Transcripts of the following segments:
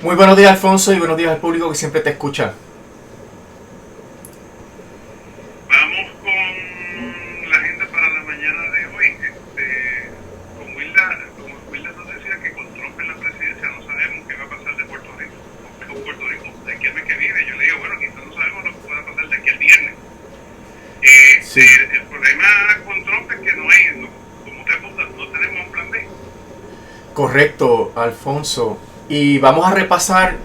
Muy buenos días, Alfonso, y buenos días al público que siempre te escucha. Vamos con la agenda para la mañana de hoy. Como Wilda nos decía que con Trump en la presidencia no sabemos qué va a pasar de Puerto Rico, con Puerto Rico de aquí al mes que viene. Yo le digo, bueno, quizás no sabemos lo que pueda pasar de aquí al viernes. Sí. El problema con Trump es que como te apuntas, no tenemos un plan B. Correcto, Alfonso. Y vamos a repasar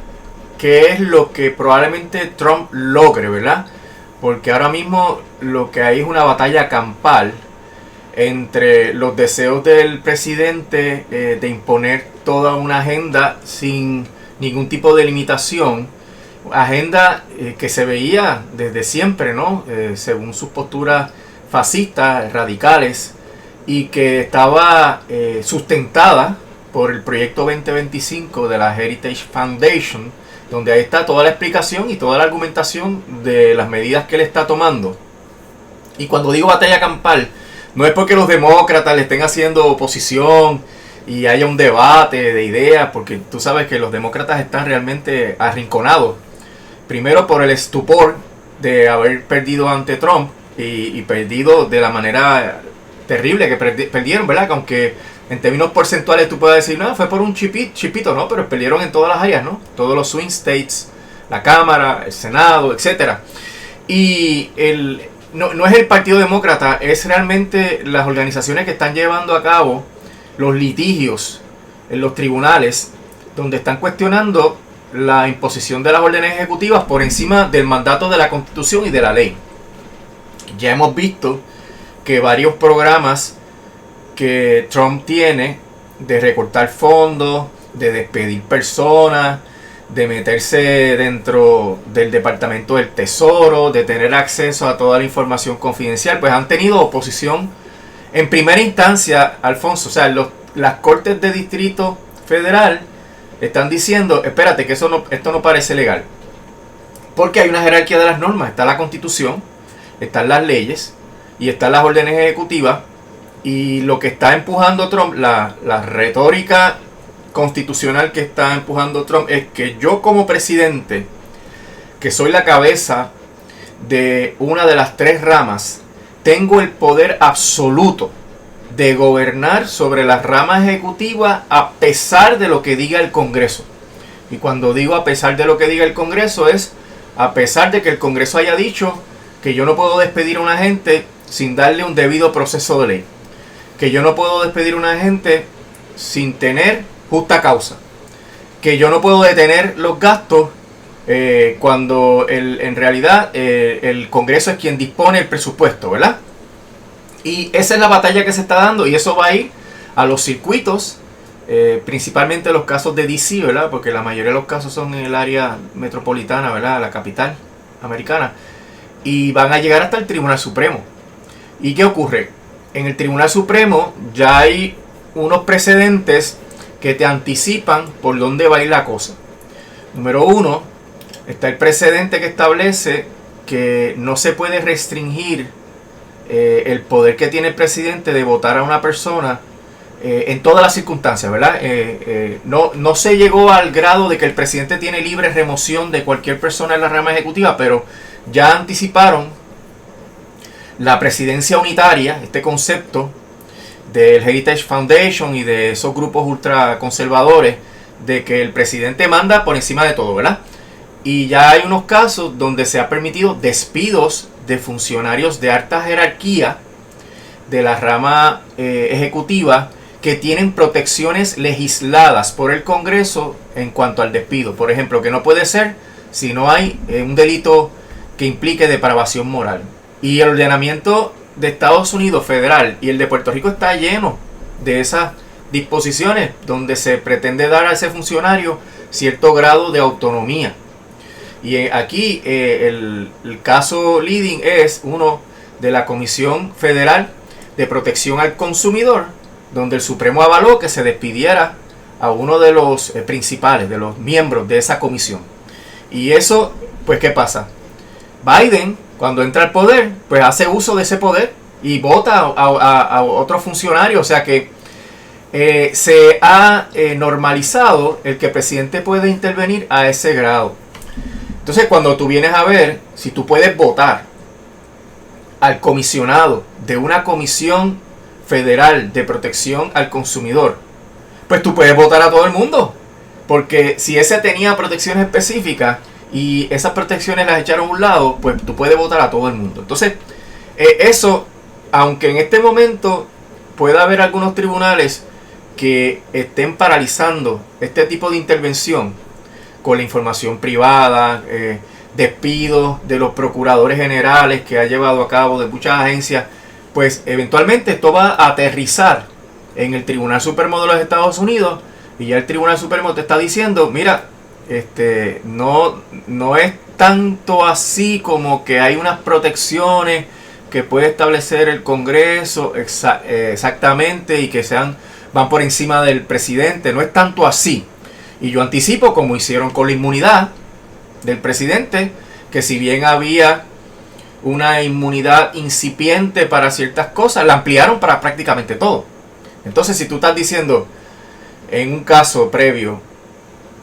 qué es lo que probablemente Trump logre, ¿verdad? Porque ahora mismo lo que hay es una batalla campal entre los deseos del presidente de imponer toda una agenda sin ningún tipo de limitación. Agenda que se veía desde siempre, ¿no? Según sus posturas fascistas, radicales, y que estaba sustentada por el proyecto 2025 de la Heritage Foundation, donde ahí está toda la explicación y toda la argumentación de las medidas que él está tomando. Y cuando digo batalla campal, no es porque los demócratas le estén haciendo oposición y haya un debate de ideas, porque tú sabes que los demócratas están realmente arrinconados. Primero por el estupor de haber perdido ante Trump y perdido de la manera terrible que perdieron, ¿verdad? Que aunque en términos porcentuales tú puedes decir, no, fue por un chipito, ¿no? Pero perdieron en todas las áreas, ¿no? Todos los swing states, la Cámara, el Senado, etcétera. Y no es el Partido Demócrata, es realmente las organizaciones que están llevando a cabo los litigios en los tribunales, donde están cuestionando la imposición de las órdenes ejecutivas por encima del mandato de la Constitución y de la ley. Ya hemos visto que varios programas que Trump tiene de recortar fondos, de despedir personas, de meterse dentro del Departamento del Tesoro, de tener acceso a toda la información confidencial, pues han tenido oposición en primera instancia, Alfonso. O sea, las Cortes de Distrito Federal están diciendo, espérate, que esto no parece legal. Porque hay una jerarquía de las normas. Está la Constitución, están las leyes y están las órdenes ejecutivas. Y lo que está empujando Trump, la retórica constitucional que está empujando Trump, es que yo como presidente, que soy la cabeza de una de las tres ramas, tengo el poder absoluto de gobernar sobre la rama ejecutiva a pesar de lo que diga el Congreso. Y cuando digo a pesar de lo que diga el Congreso, es a pesar de que el Congreso haya dicho que yo no puedo despedir a un agente sin darle un debido proceso de ley, que yo no puedo despedir a un agente sin tener justa causa, que yo no puedo detener los gastos cuando en realidad el Congreso es quien dispone el presupuesto, ¿verdad? Y esa es la batalla que se está dando, y eso va a ir a los circuitos, principalmente los casos de DC, ¿verdad? Porque la mayoría de los casos son en el área metropolitana, ¿verdad? La capital americana. Y van a llegar hasta el Tribunal Supremo. ¿Y qué ocurre? En el Tribunal Supremo ya hay unos precedentes que te anticipan por dónde va a ir la cosa. Número uno, está el precedente que establece que no se puede restringir el poder que tiene el presidente de votar a una persona en todas las circunstancias, ¿verdad? No se llegó al grado de que el presidente tiene libre remoción de cualquier persona en la rama ejecutiva, pero ya anticiparon la presidencia unitaria, este concepto del Heritage Foundation y de esos grupos ultraconservadores, de que el presidente manda por encima de todo, ¿verdad? Y ya hay unos casos donde se ha permitido despidos de funcionarios de alta jerarquía de la rama ejecutiva que tienen protecciones legisladas por el Congreso en cuanto al despido. Por ejemplo, que no puede ser si no hay un delito que implique depravación moral. Y el ordenamiento de Estados Unidos federal y el de Puerto Rico está lleno de esas disposiciones donde se pretende dar a ese funcionario cierto grado de autonomía. Y aquí el caso leading es uno de la Comisión Federal de Protección al Consumidor, donde el Supremo avaló que se despidiera a uno de los principales, de los miembros de esa comisión. Y eso, pues, ¿qué pasa? Biden, cuando entra al poder, pues hace uso de ese poder y vota a otro funcionario. O sea que se ha normalizado el que el presidente puede intervenir a ese grado. Entonces, cuando tú vienes a ver, si tú puedes votar al comisionado de una comisión federal de protección al consumidor, pues tú puedes votar a todo el mundo. Porque si ese tenía protecciones específicas y esas protecciones las echaron a un lado, pues tú puedes votar a todo el mundo. Entonces, eso, aunque en este momento pueda haber algunos tribunales que estén paralizando este tipo de intervención con la información privada, despidos de los procuradores generales que ha llevado a cabo de muchas agencias, pues eventualmente esto va a aterrizar en el Tribunal Supremo de los Estados Unidos, y ya el Tribunal Supremo te está diciendo, mira, no es tanto así como que hay unas protecciones que puede establecer el Congreso exactamente y que van por encima del presidente, no es tanto así. Y yo anticipo, como hicieron con la inmunidad del presidente, que si bien había una inmunidad incipiente para ciertas cosas, la ampliaron para prácticamente todo. Entonces, si tú estás diciendo, en un caso previo,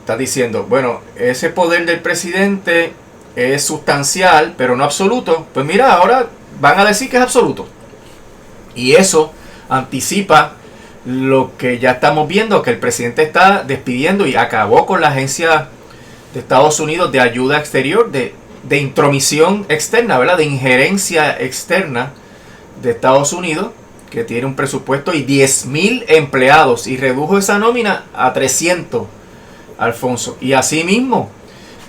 estás diciendo, bueno, ese poder del presidente es sustancial, pero no absoluto, pues mira, ahora van a decir que es absoluto. Y eso anticipa lo que ya estamos viendo, que el presidente está despidiendo y acabó con la agencia de Estados Unidos de ayuda exterior, de intromisión externa, ¿verdad? De injerencia externa de Estados Unidos, que tiene un presupuesto y 10,000 empleados, y redujo esa nómina a 300, Alfonso. Y así mismo,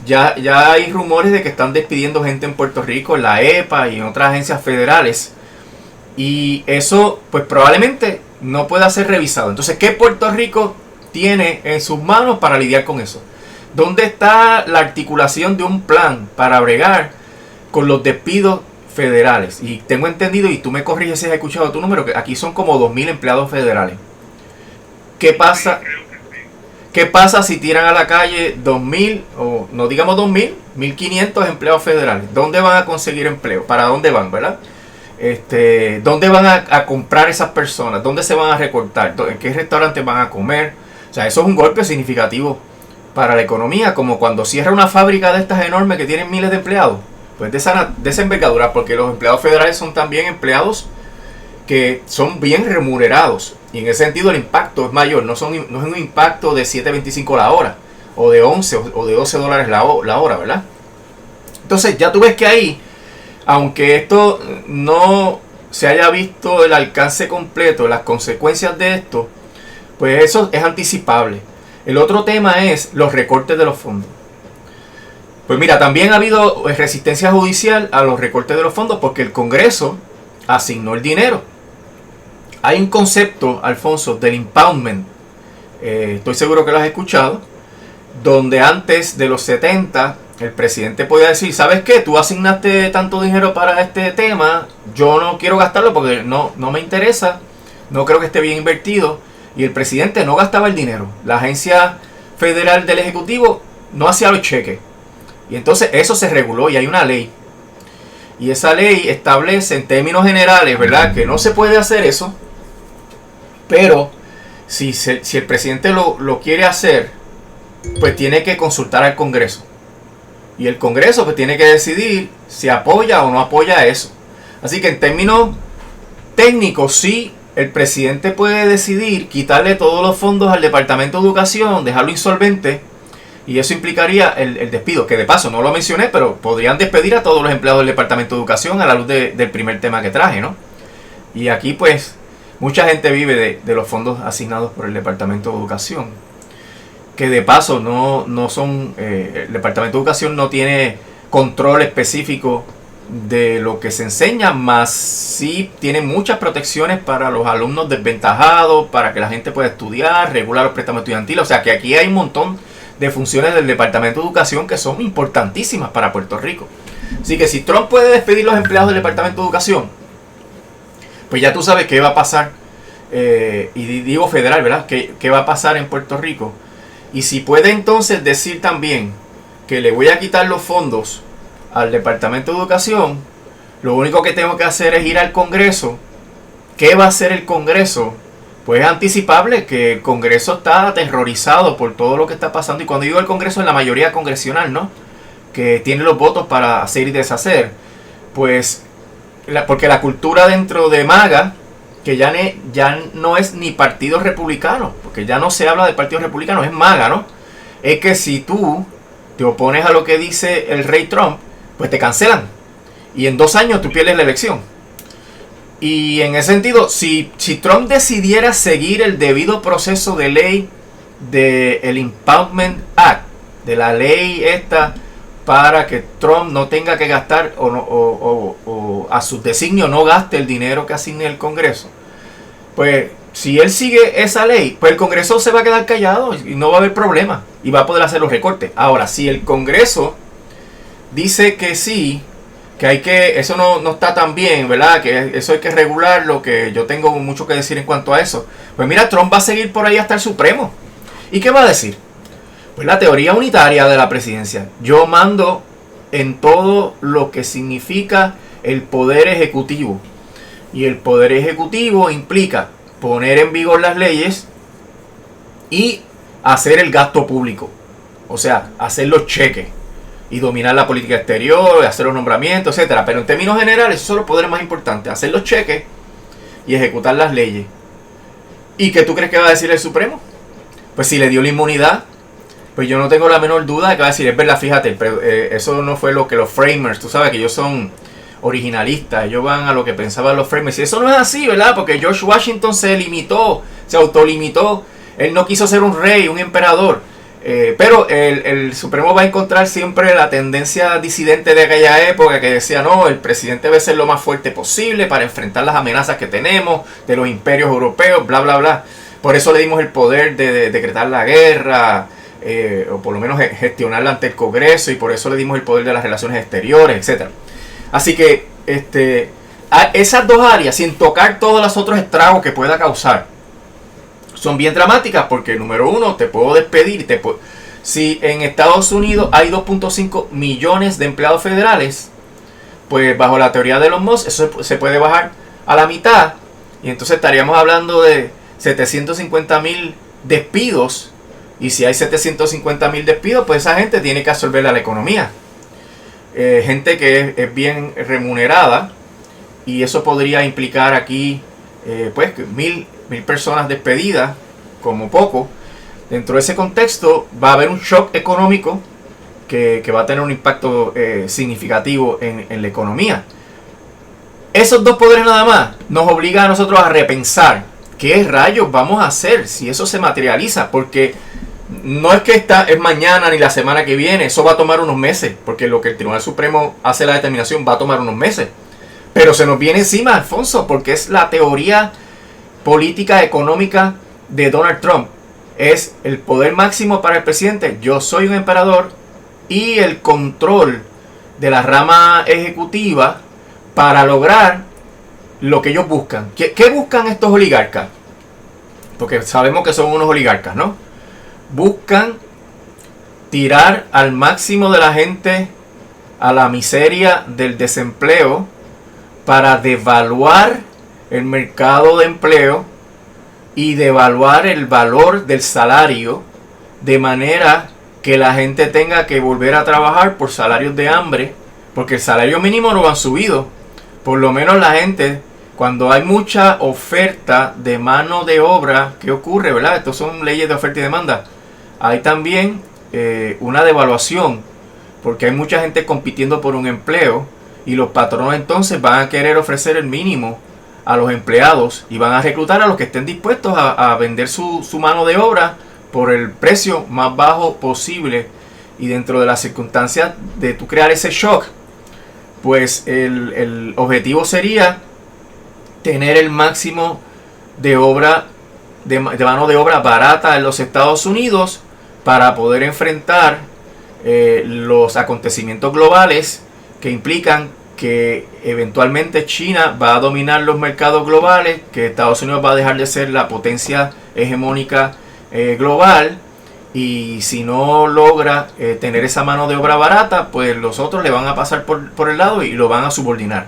ya hay rumores de que están despidiendo gente en Puerto Rico, en la EPA y en otras agencias federales. Y eso, pues probablemente no pueda ser revisado. Entonces, ¿qué Puerto Rico tiene en sus manos para lidiar con eso? ¿Dónde está la articulación de un plan para bregar con los despidos federales? Y tengo entendido, y tú me corriges si has escuchado tu número, que aquí son como 2,000 empleados federales. ¿Qué pasa? ¿Qué pasa si tiran a la calle 2,000, o no digamos 2,000, 1,500 empleados federales? ¿Dónde van a conseguir empleo? ¿Para dónde van, verdad? ¿Dónde van a comprar esas personas? ¿Dónde se van a recortar? ¿En qué restaurantes van a comer? O sea, eso es un golpe significativo para la economía, como cuando cierra una fábrica de estas enormes que tienen miles de empleados. Pues de esa envergadura, porque los empleados federales son también empleados que son bien remunerados. Y en ese sentido el impacto es mayor. No es un impacto de 7.25 la hora, o de 11 o de 12 dólares la hora, ¿verdad? Entonces ya tú ves que ahí, aunque esto no se haya visto el alcance completo, las consecuencias de esto, pues eso es anticipable. El otro tema es los recortes de los fondos. Pues mira, también ha habido resistencia judicial a los recortes de los fondos porque el Congreso asignó el dinero. Hay un concepto, Alfonso, del impoundment, estoy seguro que lo has escuchado, donde antes de los 70 el presidente podía decir, ¿sabes qué? Tú asignaste tanto dinero para este tema, yo no quiero gastarlo porque no me interesa, no creo que esté bien invertido. Y el presidente no gastaba el dinero. La agencia federal del Ejecutivo no hacía los cheques. Y entonces eso se reguló y hay una ley. Y esa ley establece en términos generales, ¿verdad?, que no se puede hacer eso. Pero si el presidente lo quiere hacer, pues tiene que consultar al Congreso. Y el Congreso pues tiene que decidir si apoya o no apoya eso. Así que en términos técnicos sí, el presidente puede decidir quitarle todos los fondos al Departamento de Educación, dejarlo insolvente, y eso implicaría el despido, que de paso no lo mencioné, pero podrían despedir a todos los empleados del Departamento de Educación a la luz del primer tema que traje, ¿no? Y aquí pues mucha gente vive de los fondos asignados por el Departamento de Educación, que de paso no son, el Departamento de Educación no tiene control específico de lo que se enseña, más sí tiene muchas protecciones para los alumnos desventajados, para que la gente pueda estudiar, regular los préstamos estudiantiles. O sea que aquí hay un montón de funciones del Departamento de Educación que son importantísimas para Puerto Rico. Así que si Trump puede despedir los empleados del Departamento de Educación, pues ya tú sabes qué va a pasar, y digo federal, ¿verdad? ¿Qué va a pasar en Puerto Rico? Y si puede entonces decir también que le voy a quitar los fondos al Departamento de Educación, lo único que tengo que hacer es ir al Congreso. ¿Qué va a hacer el Congreso pues es anticipable que el Congreso está aterrorizado por todo lo que está pasando. Y cuando digo el Congreso, es la mayoría congresional, ¿no? Que tiene los votos para hacer y deshacer. Pues, porque la cultura dentro de MAGA, que ya no es ni partido republicano, porque ya no se habla de partido republicano, es MAGA, ¿no? Es que si tú te opones a lo que dice el rey Trump, pues te cancelan. Y en 2 años tú pierdes la elección. Y en ese sentido, si Trump decidiera seguir el debido proceso de ley del Impoundment Act, de la ley esta para que Trump no tenga que gastar o a sus designios no gaste el dinero que asigne el Congreso, pues si él sigue esa ley, pues el Congreso se va a quedar callado y no va a haber problema y va a poder hacer los recortes. Ahora, si el Congreso dice que sí, que hay que, eso no está tan bien, ¿verdad? Que eso hay que regularlo, que yo tengo mucho que decir en cuanto a eso. Pues mira, Trump va a seguir por ahí hasta el Supremo. ¿Y qué va a decir? Pues la teoría unitaria de la presidencia. Yo mando en todo lo que significa el poder ejecutivo. Y el poder ejecutivo implica poner en vigor las leyes y hacer el gasto público. O sea, hacer los cheques. Y dominar la política exterior, hacer los nombramientos, etcétera. Pero en términos generales, esos son los poderes más importantes. Hacer los cheques y ejecutar las leyes. ¿Y qué tú crees que va a decir el Supremo? Pues si le dio la inmunidad, pues yo no tengo la menor duda de que va a decir, es verdad, fíjate, pero, eso no fue lo que los framers, tú sabes que ellos son originalistas, ellos van a lo que pensaban los framers. Y eso no es así, ¿verdad? Porque George Washington se limitó, se autolimitó. Él no quiso ser un rey, un emperador. Pero el Supremo va a encontrar siempre la tendencia disidente de aquella época que decía, no, el presidente debe ser lo más fuerte posible para enfrentar las amenazas que tenemos de los imperios europeos, bla, bla, bla. Por eso le dimos el poder de decretar la guerra, o por lo menos gestionarla ante el Congreso, y por eso le dimos el poder de las relaciones exteriores, etc. Así que a esas dos áreas, sin tocar todos los otros estragos que pueda causar, son bien dramáticas porque, número uno, te puedo despedir. Si en Estados Unidos hay 2.5 millones de empleados federales, pues bajo la teoría de Elon Musk, eso se puede bajar a la mitad. Y entonces estaríamos hablando de 750,000 despidos. Y si hay 750,000 despidos, pues esa gente tiene que absorber a la economía. Gente que es bien remunerada. Y eso podría implicar aquí, pues, mil personas despedidas, como poco. Dentro de ese contexto va a haber un shock económico que va a tener un impacto significativo en la economía. Esos dos poderes nada más nos obliga a nosotros a repensar qué rayos vamos a hacer si eso se materializa, porque no es que es mañana ni la semana que viene, eso va a tomar unos meses, porque lo que el Tribunal Supremo hace la determinación va a tomar unos meses. Pero se nos viene encima, Alfonso, porque es la teoría política económica de Donald Trump. Es el poder máximo para el presidente. Yo soy un emperador, y el control de la rama ejecutiva para lograr lo que ellos buscan. ¿Qué buscan estos oligarcas? Porque sabemos que son unos oligarcas, ¿no? Buscan tirar al máximo de la gente a la miseria del desempleo para devaluar el mercado de empleo y devaluar el valor del salario, de manera que la gente tenga que volver a trabajar por salarios de hambre, porque el salario mínimo no han subido. Por lo menos la gente, cuando hay mucha oferta de mano de obra, ¿qué ocurre, verdad? Estos son leyes de oferta y demanda. Hay también una devaluación, porque hay mucha gente compitiendo por un empleo, y los patronos entonces van a querer ofrecer el mínimo a los empleados y van a reclutar a los que estén dispuestos a vender su mano de obra por el precio más bajo posible. Y dentro de las circunstancias de tú crear ese shock, pues el objetivo sería tener el máximo de mano de obra barata en los Estados Unidos para poder enfrentar los acontecimientos globales que implican que eventualmente China va a dominar los mercados globales, que Estados Unidos va a dejar de ser la potencia hegemónica global, y si no logra tener esa mano de obra barata, pues los otros le van a pasar por el lado y lo van a subordinar.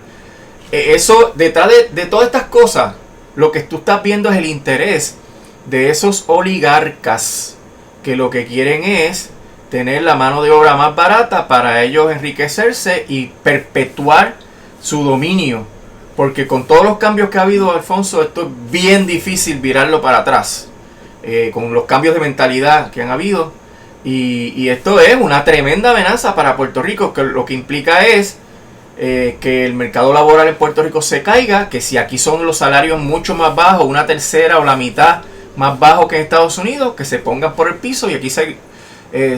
Eso, detrás de todas estas cosas, lo que tú estás viendo es el interés de esos oligarcas que lo que quieren es tener la mano de obra más barata para ellos enriquecerse y perpetuar su dominio. Porque con todos los cambios que ha habido, Alfonso, esto es bien difícil virarlo para atrás. Con los cambios de mentalidad que han habido. Y esto es una tremenda amenaza para Puerto Rico, que lo que implica es que el mercado laboral en Puerto Rico se caiga, que si aquí son los salarios mucho más bajos, una tercera o la mitad más bajo que en Estados Unidos, que se pongan por el piso y aquí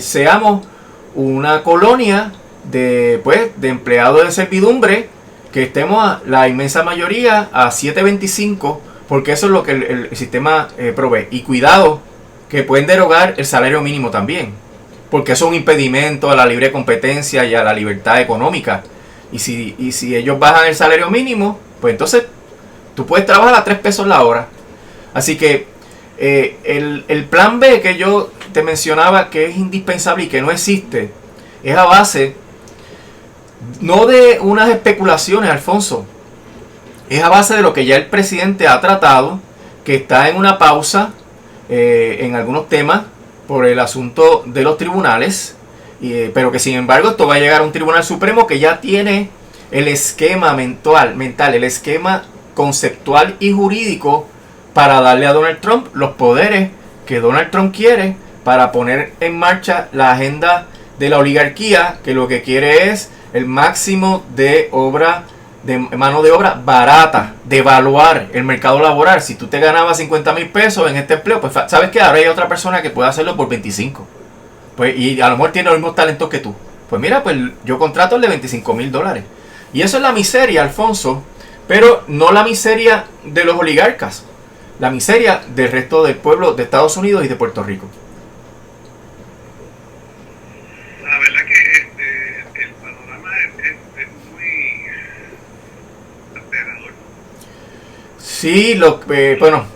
seamos una colonia de empleados de servidumbre, que estemos la inmensa mayoría a 7.25, porque eso es lo que el sistema provee. Y cuidado, que pueden derogar el salario mínimo también, porque eso es un impedimento a la libre competencia y a la libertad económica. Y si ellos bajan el salario mínimo, pues entonces tú puedes trabajar a 3 pesos la hora. Así que el plan B que yo te mencionaba, que es indispensable y que no existe, es a base no de unas especulaciones, Alfonso, es a base de lo que ya el presidente ha tratado, que está en una pausa en algunos temas por el asunto de los tribunales, pero que sin embargo esto va a llegar a un tribunal supremo que ya tiene el esquema mental, el esquema conceptual y jurídico para darle a Donald Trump los poderes que Donald Trump quiere para poner en marcha la agenda de la oligarquía, que lo que quiere es el máximo de mano de obra barata, devaluar el mercado laboral. Si tú te ganabas 50,000 pesos en este empleo, pues sabes que ahora hay otra persona que puede hacerlo por 25. Pues, y a lo mejor tiene los mismos talentos que tú. Pues mira, pues yo contrato el de $25,000. Y eso es la miseria, Alfonso, pero no la miseria de los oligarcas, la miseria del resto del pueblo de Estados Unidos y de Puerto Rico. La verdad que el panorama es muy aterrador. Sí, bueno.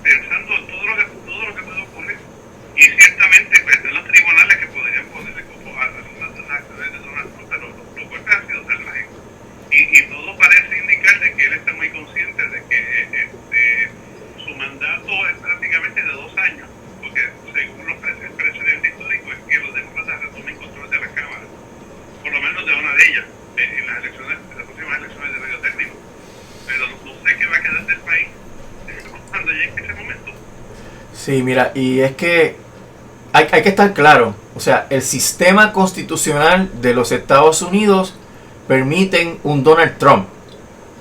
Pensando todo lo que puede ocurrir, y ciertamente pues, de los tribunales que podrían ponerle como a algunas acciones de Donald Trump, pero los golpes han sido salvajes. Y todo parece indicar de que él está muy consciente de que su mandato es prácticamente de 2 años, porque según el precedente histórico es que los demócratas retomen control de la Cámara, por lo menos de una de ellas, en las próximas elecciones de medio término. Pero no sé qué va a quedar del país cuando llegue ese momento. Sí, mira, y es que hay que estar claro, o sea, el sistema constitucional de los Estados Unidos permiten un Donald Trump,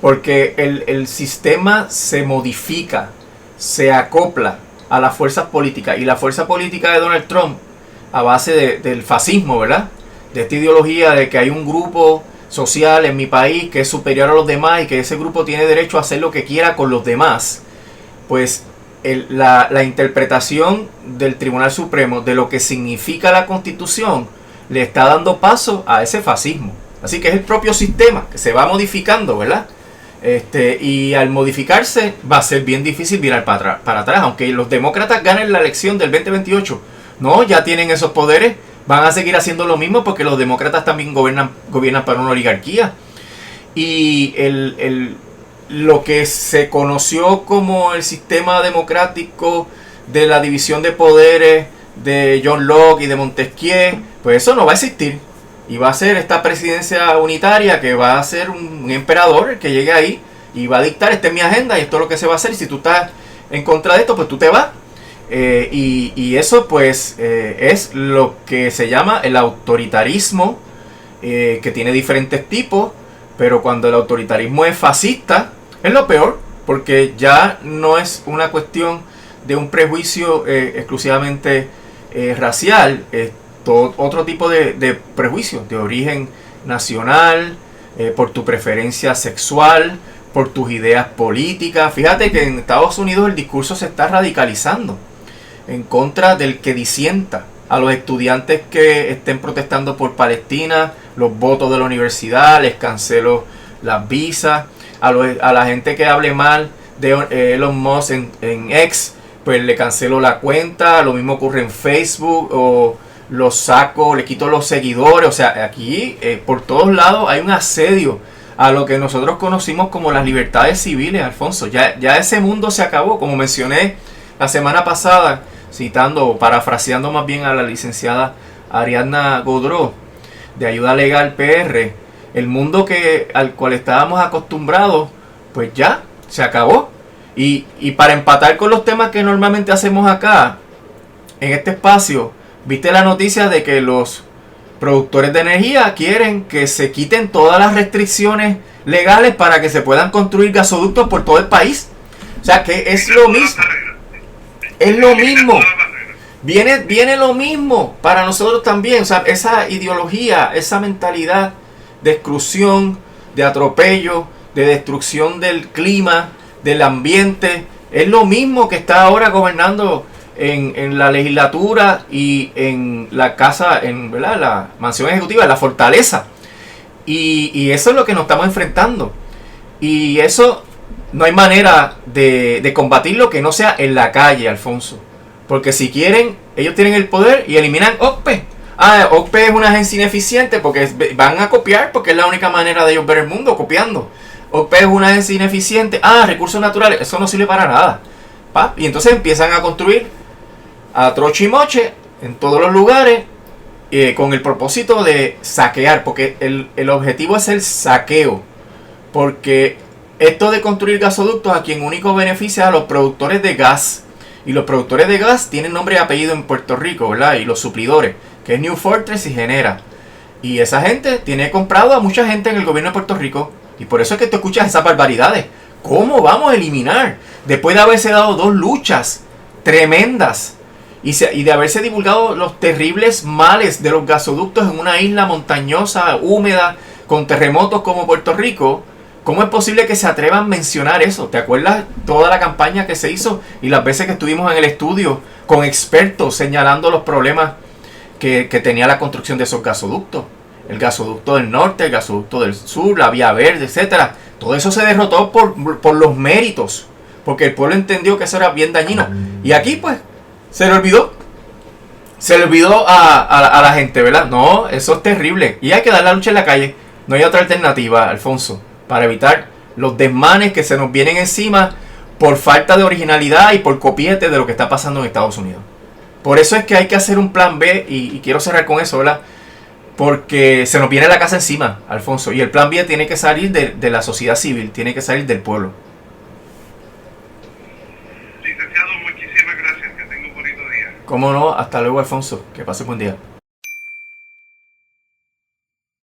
porque el sistema se modifica, se acopla a las fuerzas políticas, y la fuerza política de Donald Trump, a base del fascismo, ¿verdad? De esta ideología de que hay un grupo social en mi país que es superior a los demás y que ese grupo tiene derecho a hacer lo que quiera con los demás, pues la interpretación del Tribunal Supremo de lo que significa la Constitución le está dando paso a ese fascismo. Así que es el propio sistema que se va modificando, ¿verdad? Y al modificarse va a ser bien difícil virar para atrás, aunque los demócratas ganen la elección del 2028. No, ya tienen esos poderes, van a seguir haciendo lo mismo porque los demócratas también gobiernan para una oligarquía. Y lo que se conoció como el sistema democrático de la división de poderes de John Locke y de Montesquieu, pues eso no va a existir. Y va a ser esta presidencia unitaria que va a ser un emperador el que llegue ahí y va a dictar, esta es mi agenda y esto es lo que se va a hacer. Y si tú estás en contra de esto, pues tú te vas. Y eso pues es lo que se llama el autoritarismo, que tiene diferentes tipos, pero cuando el autoritarismo es fascista, es lo peor, porque ya no es una cuestión de un prejuicio exclusivamente racial, otro tipo de prejuicios de origen nacional, por tu preferencia sexual, por tus ideas políticas. Fíjate que en Estados Unidos el discurso se está radicalizando en contra del que disienta. A los estudiantes que estén protestando por Palestina, los votos de la universidad, les cancelo las visas. A la gente que hable mal de Elon Musk en X, pues le cancelo la cuenta. Lo mismo ocurre en Facebook, o los saco, le quito los seguidores. O sea, aquí por todos lados hay un asedio a lo que nosotros conocimos como las libertades civiles, Alfonso. Ya ese mundo se acabó, como mencioné la semana pasada, citando o parafraseando más bien a la licenciada Ariadna Godró de Ayuda Legal PR. El mundo al cual estábamos acostumbrados, pues ya se acabó. Y para empatar con los temas que normalmente hacemos acá, en este espacio, viste la noticia de que los productores de energía quieren que se quiten todas las restricciones legales para que se puedan construir gasoductos por todo el país. O sea que es lo mismo. Es lo mismo. Viene lo mismo para nosotros también. O sea, esa ideología, esa mentalidad de exclusión, de atropello, de destrucción del clima, del ambiente, es lo mismo que está ahora gobernando en la legislatura y en la casa, ¿verdad? La mansión ejecutiva, en la fortaleza. Y eso es lo que nos estamos enfrentando. Y eso no hay manera de combatirlo que no sea en la calle, Alfonso. Porque si quieren, ellos tienen el poder y eliminan OCPE. OCPE es una agencia ineficiente porque van a copiar, porque es la única manera de ellos ver el mundo, copiando. OCPE es una agencia ineficiente. Recursos naturales, eso no sirve para nada. Y entonces empiezan a construir a troche y moche en todos los lugares con el propósito de saquear, porque el objetivo es el saqueo. Porque esto de construir gasoductos a quien único beneficia a los productores de gas. Y los productores de gas tienen nombre y apellido en Puerto Rico, ¿verdad? Y los suplidores, que es New Fortress y Genera. Y esa gente tiene comprado a mucha gente en el gobierno de Puerto Rico. Y por eso es que tú escuchas esas barbaridades. ¿Cómo vamos a eliminar? Después de haberse dado 2 luchas tremendas y de haberse divulgado los terribles males de los gasoductos en una isla montañosa, húmeda, con terremotos como Puerto Rico, ¿cómo es posible que se atrevan a mencionar eso? ¿Te acuerdas toda la campaña que se hizo y las veces que estuvimos en el estudio con expertos señalando los problemas que tenía la construcción de esos gasoductos? El gasoducto del norte, el gasoducto del sur, la vía verde, etcétera. Todo eso se derrotó por los méritos, porque el pueblo entendió que eso era bien dañino. Y aquí pues se le olvidó. Se le olvidó a la gente, ¿verdad? No, eso es terrible. Y hay que dar la lucha en la calle. No hay otra alternativa, Alfonso, para evitar los desmanes que se nos vienen encima por falta de originalidad y por copiete de lo que está pasando en Estados Unidos. Por eso es que hay que hacer un plan B, y quiero cerrar con eso, ¿verdad? Porque se nos viene la casa encima, Alfonso, y el plan B tiene que salir de la sociedad civil, tiene que salir del pueblo. Licenciado, muchísimas gracias, que tenga un bonito día. Cómo no, hasta luego, Alfonso, que pase buen día.